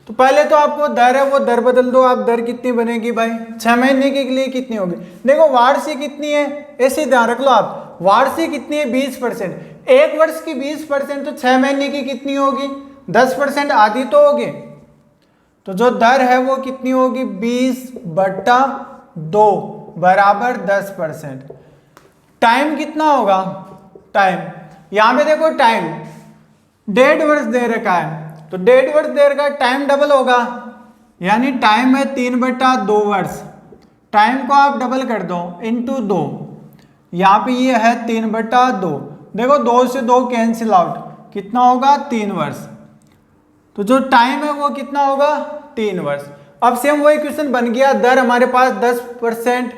तो पहले तो आपको दर है वो दर बदल दो, आप दर कितनी बनेगी भाई 6 महीने के लिए कितनी होगी। देखो वार्षिक कितनी है, ऐसे ध्यान रख लो आप, वार्षिक कितनी है 20%, 1 वर्ष की 20%, तो 6 महीने की कितनी होगी 10%, आधी तो होगी। तो जो दर है वो कितनी होगी 20/2 बराबर 10%। टाइम कितना होगा, टाइम यहां पे देखो टाइम 1.5 वर्ष दे रखा है, तो 1.5 वर्ष दे रखा है, टाइम डबल होगा, यानी टाइम है 3/2 वर्ष। टाइम को आप डबल कर दो इंटू 2, यहाँ पे ये है 3/2। देखो 2 से 2 कैंसिल आउट, कितना होगा 3 वर्ष। तो जो टाइम है वो कितना होगा 3 वर्ष। अब सेम वही क्वेश्चन बन गया, दर हमारे पास 10%,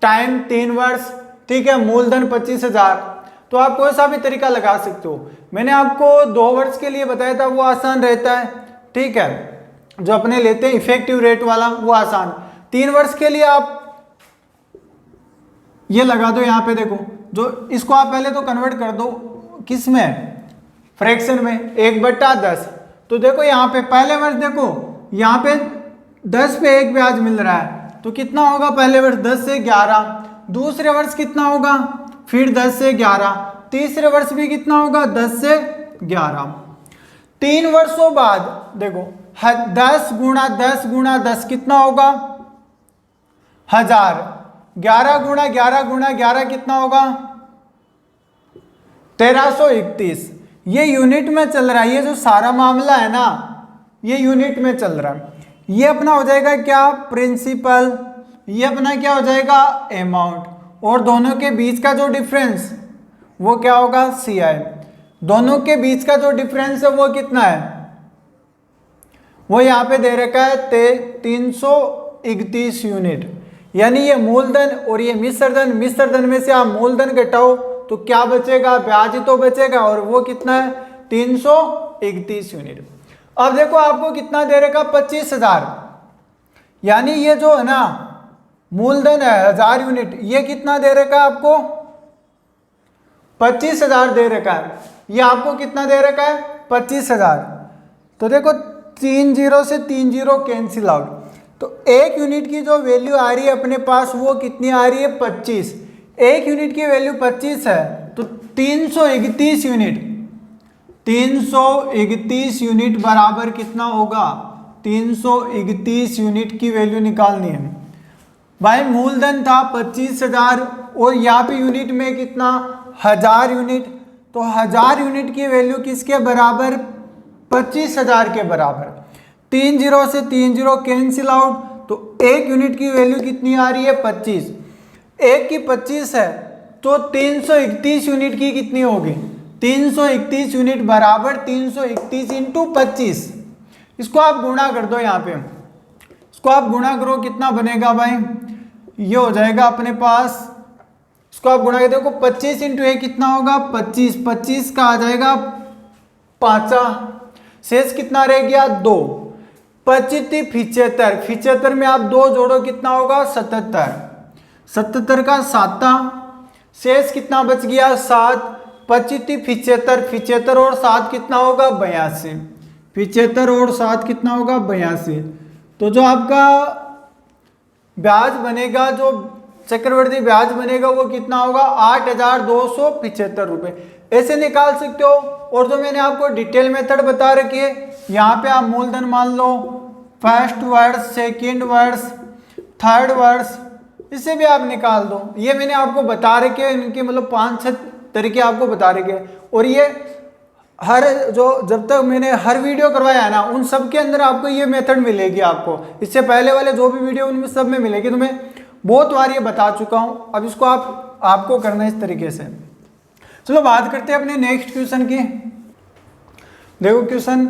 टाइम 3 वर्ष, ठीक है, मूलधन 25,000। तो आप कोई सा भी तरीका लगा सकते हो। मैंने आपको 2 वर्ष के लिए बताया था वो आसान रहता है, ठीक है, जो अपने लेते हैं इफेक्टिव रेट वाला वो आसान। 3 वर्ष के लिए आप ये लगा दो, यहाँ पे देखो जो इसको आप पहले तो कन्वर्ट कर दो किस में, फ्रैक्शन में, 1/10। तो देखो यहाँ पे पहले वर्ष देखो यहाँ पे 10 पे 1 ब्याज मिल रहा है, तो कितना होगा पहले वर्ष 10 से 11, दूसरे वर्ष कितना होगा फिर 10 से 11, तीसरे वर्ष भी कितना होगा 10 से 11। 3 वर्षों बाद देखो 10 गुणा 10 गुणा 10 कितना होगा 1000, 11 गुणा 11 गुणा 11 कितना होगा 1331। ये यूनिट में चल रहा है, ये जो सारा मामला है ना ये यूनिट में चल रहा है। ये अपना हो जाएगा क्या प्रिंसिपल, ये अपना क्या हो जाएगा अमाउंट, और दोनों के बीच का जो डिफरेंस वो क्या होगा CI। दोनों के बीच का जो डिफरेंस है वो कितना है, वो यहाँ पे दे रखा है 331 यूनिट। यानी ये मूलधन और ये मिश्रधन, मिश्रधन में से आप मूलधन घटाओ तो क्या बचेगा, ब्याज ही तो बचेगा, और वो कितना है 331 यूनिट। अब देखो आपको कितना दे रखा 25,000, यानी ये जो है ना मूलधन है 1000 यूनिट, ये कितना दे रखा है आपको 25,000 दे रखा है। ये आपको कितना दे रखा है 25,000। तो देखो 3 0 से 3 0 कैंसिल आउट, तो एक यूनिट की जो वैल्यू आ रही है अपने पास वो कितनी आ रही है 25। एक यूनिट की वैल्यू 25 है तो 331 यूनिट, 331 यूनिट बराबर कितना होगा 331 यूनिट की वैल्यू निकालनी है भाई। मूलधन था 25,000 और यहाँ पे यूनिट में कितना 1000 यूनिट, तो 1000 यूनिट की वैल्यू किसके बराबर 25,000 के बराबर। 3 0 से 3 0 कैंसिल आउट, तो एक यूनिट की वैल्यू कितनी आ रही है 25, एक की 25 है तो 331 यूनिट की कितनी होगी 331 यूनिट बराबर 331 इंटू 25। इसको आप गुणा कर दो, यहाँ पे इसको आप गुणा करो कितना बनेगा भाई, ये हो जाएगा अपने पास, इसको आप गुणा कर देखो 25 इंटू एक कितना होगा 25, 25 का आ जाएगा 5, शेष कितना रह गया 2, 25 75, 75 में आप 2 जोड़ो कितना होगा 77, 77 का 7, शेष कितना बच गया 7, 25 75, 75 और 7 कितना होगा 82, 75 और 7 कितना होगा 82। तो जो आपका ब्याज बनेगा, जो चक्रवर्ती ब्याज बनेगा वो कितना होगा 8,275 रुपये। ऐसे निकाल सकते हो। और जो मैंने आपको डिटेल मेथड बता रखी है, यहाँ पे आप मूलधन मान लो, फर्स्ट वर्ष, सेकंड वर्ष, थर्ड वर्ष, इसे भी आप निकाल दो। ये मैंने आपको बता रखे हैं, इनके मतलब 5-6 तरीके आपको बता रखे हैं। और ये हर जो जब तक मैंने हर वीडियो करवाया है ना उन सब के अंदर आपको ये मेथड मिलेगी। आपको इससे पहले वाले जो भी वीडियो उनमें सब में मिलेगी, तो मैं बहुत बार ये बता चुका हूँ। अब इसको आपको करना है इस तरीके से। चलो बात करते हैं अपने नेक्स्ट क्वेश्चन की। देखो क्वेश्चन,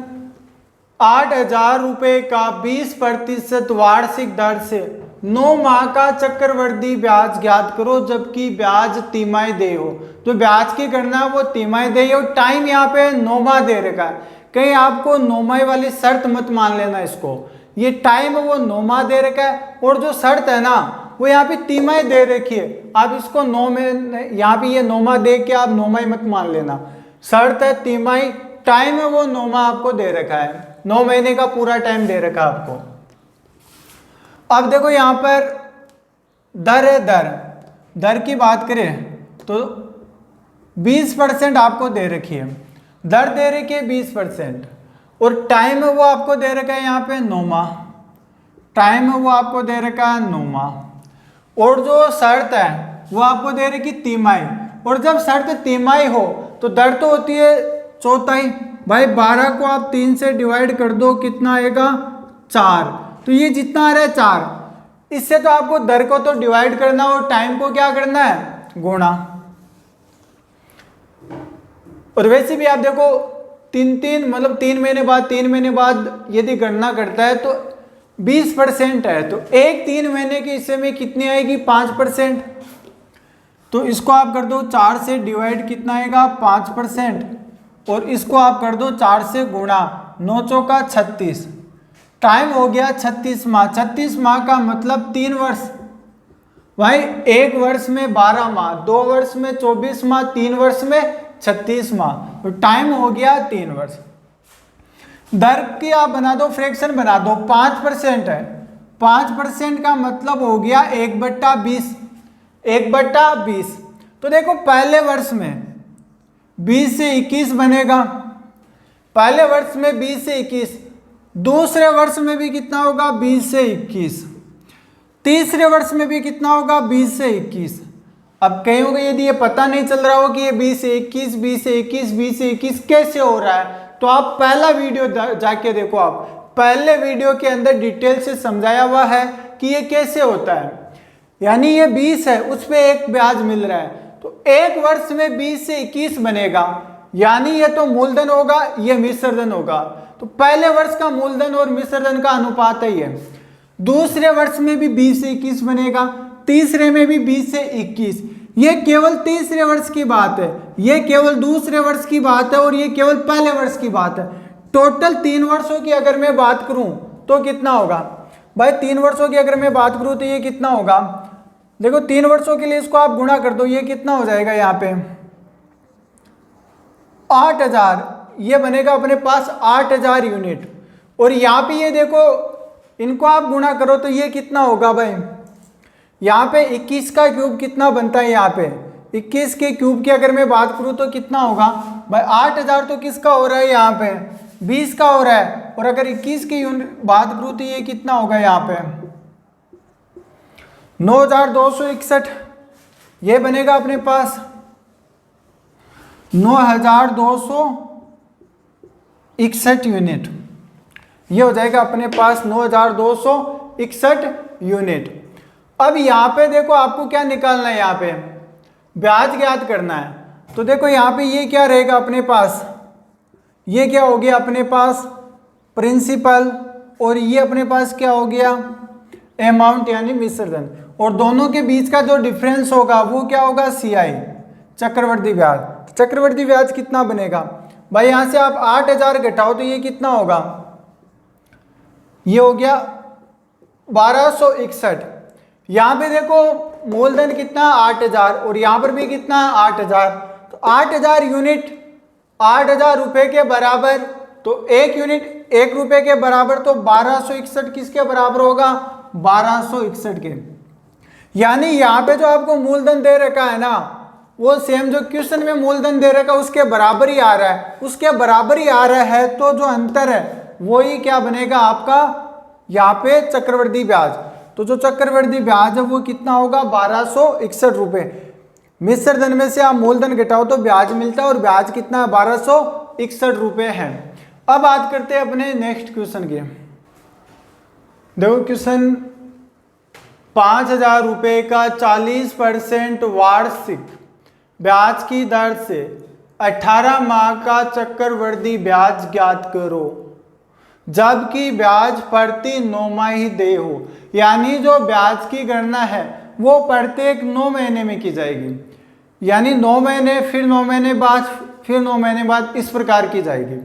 8,000 रुपये का 20% वार्षिक दर से 9 माह का चक्रवृद्धि ब्याज ज्ञात करो जबकि ब्याज तिमाही देय हो। जो ब्याज की गणना है वो तिमाही देय हो, टाइम यहाँ पे 9 माह दे रखा है। कहीं आपको 9 माह वाली शर्त मत मान लेना इसको, ये टाइम है वो 9 माह दे रखा है और जो शर्त है ना वो यहाँ पे तिमाही दे रखी है। आप इसको 9 में यहाँ पे ये 9 माह दे के आप 9 माह मत मान लेना, शर्त है तिमाही, टाइम है वो 9 माह आपको दे रखा है, 9 महीने का पूरा टाइम दे रखा है आपको। अब देखो यहाँ पर दर है, दर की बात करें तो 20% आपको दे रखी है, दर दे रखी है 20% और टाइम है वो आपको दे रखा है यहाँ पे 9 माह, टाइम है वो आपको दे रखा है 9 माह। और जो शर्त है वो आपको दे रखी तिमाही, और जब शर्त तिमाही हो तो दर तो होती है चौथाई। भाई 12 को आप 3 से डिवाइड कर दो, कितना आएगा 4, तो ये जितना आ रहा है 4, इससे तो आपको दर को तो डिवाइड करना और टाइम को क्या करना है गुणा। और वैसे भी आप देखो 3 मतलब 3 महीने बाद 3 महीने बाद यदि गणना करता है तो 20% है, तो एक 3 महीने के हिस्से में कितनी आएगी 5%। तो इसको आप कर दो 4 से डिवाइड, कितना आएगा 5%, और इसको आप कर दो 4 से गुणा, 9 चौका 36, टाइम हो गया 36 माह। 36 माह का मतलब 3 वर्ष। भाई 1 वर्ष में 12 माह, 2 वर्ष में 24 माह, 3 वर्ष में 36 माह, तो टाइम हो गया 3 वर्ष। दर की आप बना दो, फ्रैक्शन बना दो, 5% है, 5% का मतलब हो गया 1/20, 1/20। तो देखो पहले वर्ष में 20 से 21 बनेगा, पहले वर्ष में 20 से 21, दूसरे वर्ष में भी कितना होगा 20 से 21, तीसरे वर्ष में भी कितना होगा 20 से 21। अब कहीं होगा यदि ये पता नहीं चल रहा हो कि ये 20 से 21 20 से 21 20 से 21 कैसे हो रहा है, तो आप पहला वीडियो जाके देखो। आप पहले वीडियो के अंदर डिटेल से समझाया हुआ है कि ये कैसे होता है। यानी ये 20 है, उस पर एक ब्याज मिल रहा है, तो एक वर्ष में 20 से 21 बनेगा, यानी ये तो मूलधन होगा, ये मिश्रधन होगा। तो पहले वर्ष का मूलधन और मिश्रधन का अनुपात ही है। दूसरे वर्ष में भी 20 से 21 बनेगा, तीसरे में भी 20 से 21। ये केवल तीसरे वर्ष की बात है, ये केवल दूसरे वर्ष की बात है, और ये केवल पहले वर्ष की बात है। टोटल 3 वर्षों की अगर मैं बात करूं तो कितना होगा भाई? 3 वर्षों की अगर मैं बात करूं तो ये कितना होगा? देखो 3 वर्षों के लिए इसको आप गुणा कर दो, ये कितना हो जाएगा? यहाँ पे 8000, ये बनेगा अपने पास 8000 यूनिट। और यहाँ पे ये देखो, इनको आप गुणा करो तो ये कितना होगा भाई? यहाँ पे 21 का क्यूब कितना बनता है? यहाँ पे 21 के क्यूब की अगर मैं बात करूँ तो कितना होगा भाई? 8000 तो किसका हो रहा है? यहाँ पे 20 का हो रहा है। और अगर 21 की यूनिट बात करूँ तो ये कितना होगा? यहाँ पे 9261, ये बनेगा अपने पास 9261 यूनिट। ये हो जाएगा अपने पास 9261 यूनिट। अब यहाँ पे देखो आपको क्या निकालना है? यहाँ पे ब्याज ज्ञात करना है। तो देखो यहाँ पे ये क्या रहेगा अपने पास? ये क्या हो गया अपने पास? प्रिंसिपल। और ये अपने पास क्या हो गया? अमाउंट यानी मिश्रधन। और दोनों के बीच का जो डिफरेंस होगा वो क्या होगा? CI, चक्रवर्ती ब्याज। चक्रवर्ती ब्याज कितना बनेगा भाई? यहाँ से आप 8000 घटाओ तो ये कितना होगा? ये हो गया 1261। यहाँ पे देखो मूलधन कितना? 8000, और यहाँ पर भी कितना? 8000। तो 8000 यूनिट 8000 रुपये के बराबर, तो एक यूनिट 1 रुपये के बराबर, तो 1261 किसके बराबर होगा? 1261 के। यानी यहाँ पे जो आपको मूलधन दे रखा है ना, वो सेम जो क्वेश्चन में मूलधन दे रखा है उसके बराबर ही आ रहा है, उसके बराबर ही आ रहा है। तो जो अंतर है वही क्या बनेगा आपका? यहाँ पे चक्रवर्ती ब्याज। तो जो चक्रवर्ती ब्याज है वो कितना होगा? 1261 रुपये। मिश्रधन में से आप मूलधन घटाओ तो ब्याज मिलता है, और ब्याज कितना है? 1261 रुपये है। अब बात करते हैं अपने नेक्स्ट क्वेश्चन की। देखो क्वेश्चन 5000 रुपये का 40% वार्षिक ब्याज की दर से 18 माह का चक्रवर्ती ब्याज ज्ञात करो, जबकि ब्याज प्रति 9 माही देय हो। यानी जो ब्याज की गणना है वो प्रत्येक 9 महीने में की जाएगी। यानी 9 महीने, फिर 9 महीने बाद, फिर 9 महीने बाद, इस प्रकार की जाएगी।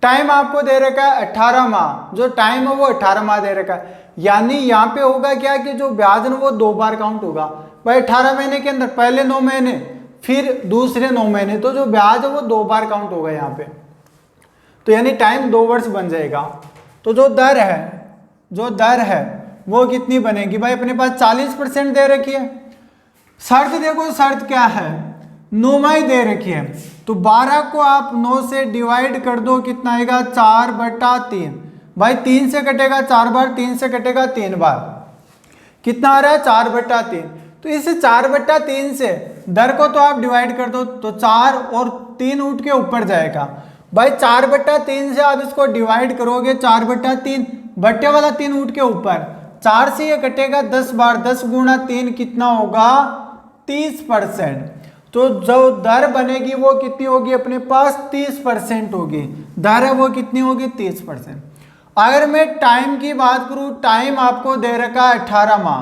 टाइम आपको दे रखा है 18 माह, जो टाइम है वो 18 माह दे रखा है। यानी यहाँ पे होगा क्या कि जो ब्याज है वो 2 बार काउंट होगा भाई 18 महीने के अंदर। पहले 9 महीने फिर दूसरे 9 महीने, तो जो ब्याज है वो 2 बार काउंट होगा यहाँ पे। तो यानी टाइम 2 वर्ष बन जाएगा। तो जो दर है वो कितनी बनेगी भाई? अपने पास 40% दे रखी है। शर्त देखो, शर्त क्या है? 9 माही दे रखी है, तो 12 को आप 9 से डिवाइड कर दो, कितना आएगा? 4/3। भाई 3 से कटेगा 4 बार, 3 से कटेगा 3 बार, कितना आ रहा है? 4/3। तो इस 4/3 से दर को तो आप डिवाइड कर दो, तो 4 और 3 उठ के ऊपर जाएगा। भाई 4/3 से आप इसको डिवाइड करोगे, 4/3, बट्टे वाला 3 उठ के ऊपर, 4 से ये कटेगा 10 बार, 10 गुणा 3 कितना होगा? 30%। तो जो दर बनेगी वो कितनी होगी? अपने पास 30% होगी। दर है वो कितनी होगी? 30%। अगर मैं टाइम की बात करूं, टाइम आपको दे रखा है 18 माह।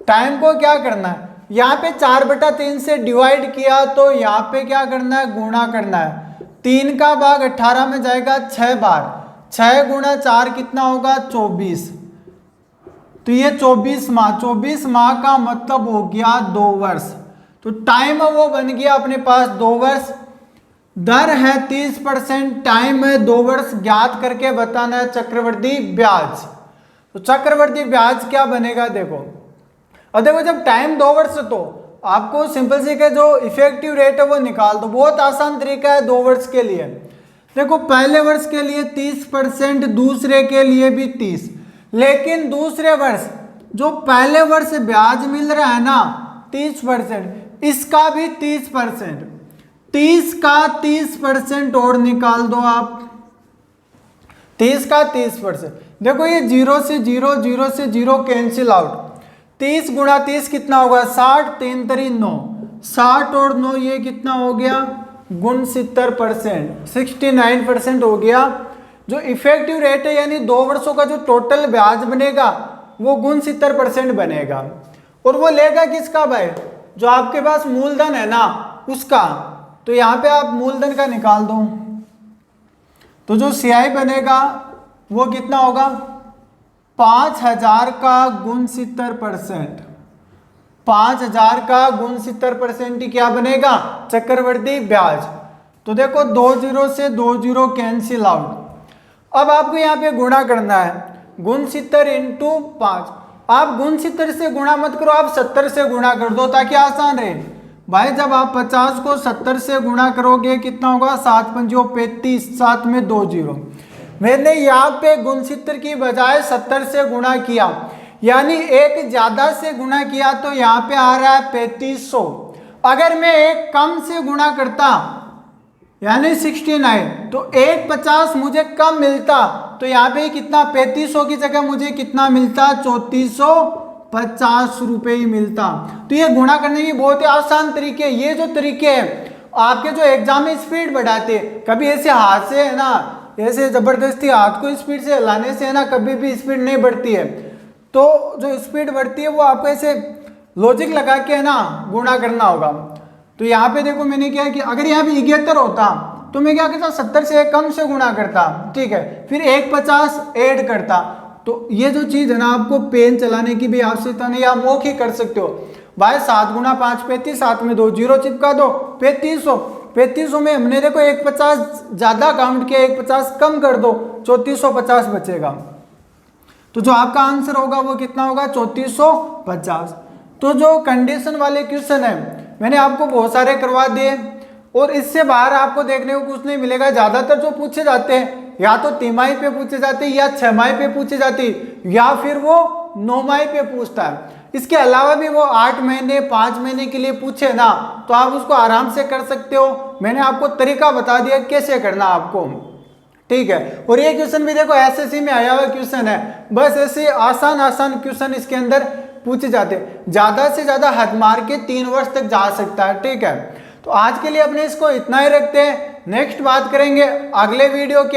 टाइम को क्या करना है? यहाँ पे 4/3 से डिवाइड किया, तो यहाँ पे क्या करना है? गुणा करना है। 3 का भाग 18 में जाएगा 6 बार, 6 गुणा 4 कितना होगा? 24। तो ये 24 माह का मतलब हो गया 2 वर्ष। तो टाइम है वो बन गया अपने पास 2 वर्ष। दर है 30%, टाइम है 2 वर्ष। ज्ञात करके बताना है चक्रवर्ती ब्याज। तो चक्रवर्ती ब्याज क्या बनेगा? देखो, अब देखो जब टाइम 2 वर्ष तो आपको सिंपल सी के जो इफेक्टिव रेट है वो निकाल दो। बहुत आसान तरीका है 2 वर्ष के लिए। देखो पहले वर्ष के लिए 30%, दूसरे के लिए भी 30, लेकिन दूसरे वर्ष जो पहले वर्ष ब्याज मिल रहा है ना 30%, इसका भी 30%, 30 का 30% और निकाल दो आप, 30 का 30%। देखो ये 0 से 0, 0 से 0 कैंसिल आउट, 30 गुणा 30 कितना होगा 60, 3 3 9, 60 और 9 ये कितना हो गया 69%, 69% हो गया। जो इफेक्टिव रेट है यानी 2 वर्षों का जो टोटल ब्याज बनेगा वो 69% बनेगा। और वो लेगा किसका भाई, जो आपके पास मूलधन है ना उसका। तो यहाँ पे आप मूलधन का निकाल दो, तो जो CI बनेगा वो कितना होगा 5000 का 69%, 5000 का 69% ही क्या बनेगा चक्रवर्ती ब्याज। तो देखो 2 0 से 2 0 कैंसिल आउट। अब आपको यहाँ पे गुणा करना है, 69 इंटू 5। आप 69 से गुणा मत करो, आप 70 से गुणा कर दो ताकि आसान रहे। भाई जब आप 50 को 70 से गुणा करोगे कितना होगा 7 पंजो 35, 7 में 2 0। मैंने यहाँ पे 69 की बजाय 70 से गुणा किया, यानी एक ज्यादा से गुणा किया तो यहाँ पे आ रहा है 3500। अगर मैं एक कम से गुणा करता यानी 69, तो 150 मुझे कम मिलता, तो यहाँ पे कितना 3500 की जगह मुझे कितना मिलता 3450 रुपये ही मिलता। तो ये गुणा करने की बहुत ही आसान तरीके, ये जो तरीके हैं आपके जो एग्जाम में स्पीड बढ़ाते, कभी ऐसे हाथ से है ना ऐसे जबरदस्ती हाथ को स्पीड से हिलाने से है ना कभी भी स्पीड नहीं बढ़ती है। तो जो स्पीड बढ़ती है वो आपको ऐसे लॉजिक लगा के है ना गुणा करना होगा। तो यहाँ पे देखो मैंने क्या कि अगर यहाँ पे 71 होता तो मैं क्या करता 70 से एक कम से गुणा करता, ठीक है, फिर 150 ऐड करता। तो ये जो चीज़ है ना आपको पेन चलाने की भी आवश्यकता नहीं, आप मौखिक कर सकते हो। भाई 7 गुणा 5 35, 7 में 2 0 चिपका दो, 3500, 3500 में हमने देखो 150 ज़्यादा काउंट किया, 150 कम कर दो, 3450 बचेगा। तो जो आपका आंसर होगा वो कितना होगा 3450। तो जो कंडीशन वाले क्वेश्चन है मैंने आपको बहुत सारे करवा दिए और इससे बाहर आपको देखने को कुछ नहीं मिलेगा। ज़्यादातर जो पूछे जाते हैं या तो तिमाही पे पूछे जाते हैं या 6 माही पे पूछे जाते हैं या फिर वो 9 माही पे पूछता है। इसके अलावा भी वो 8 महीने 5 महीने के लिए पूछे ना तो आप उसको आराम से कर सकते हो। मैंने आपको तरीका बता दिया कैसे करना आपको, ठीक है। और ये क्वेश्चन भी देखो SSC में आया हुआ क्वेश्चन है, बस ऐसे आसान क्वेश्चन इसके अंदर पूछे जाते, ज्यादा से ज्यादा हद मार के 3 वर्ष तक जा सकता है, ठीक है। तो आज के लिए अपने इसको इतना ही रखते हैं, नेक्स्ट बात करेंगे अगले वीडियो के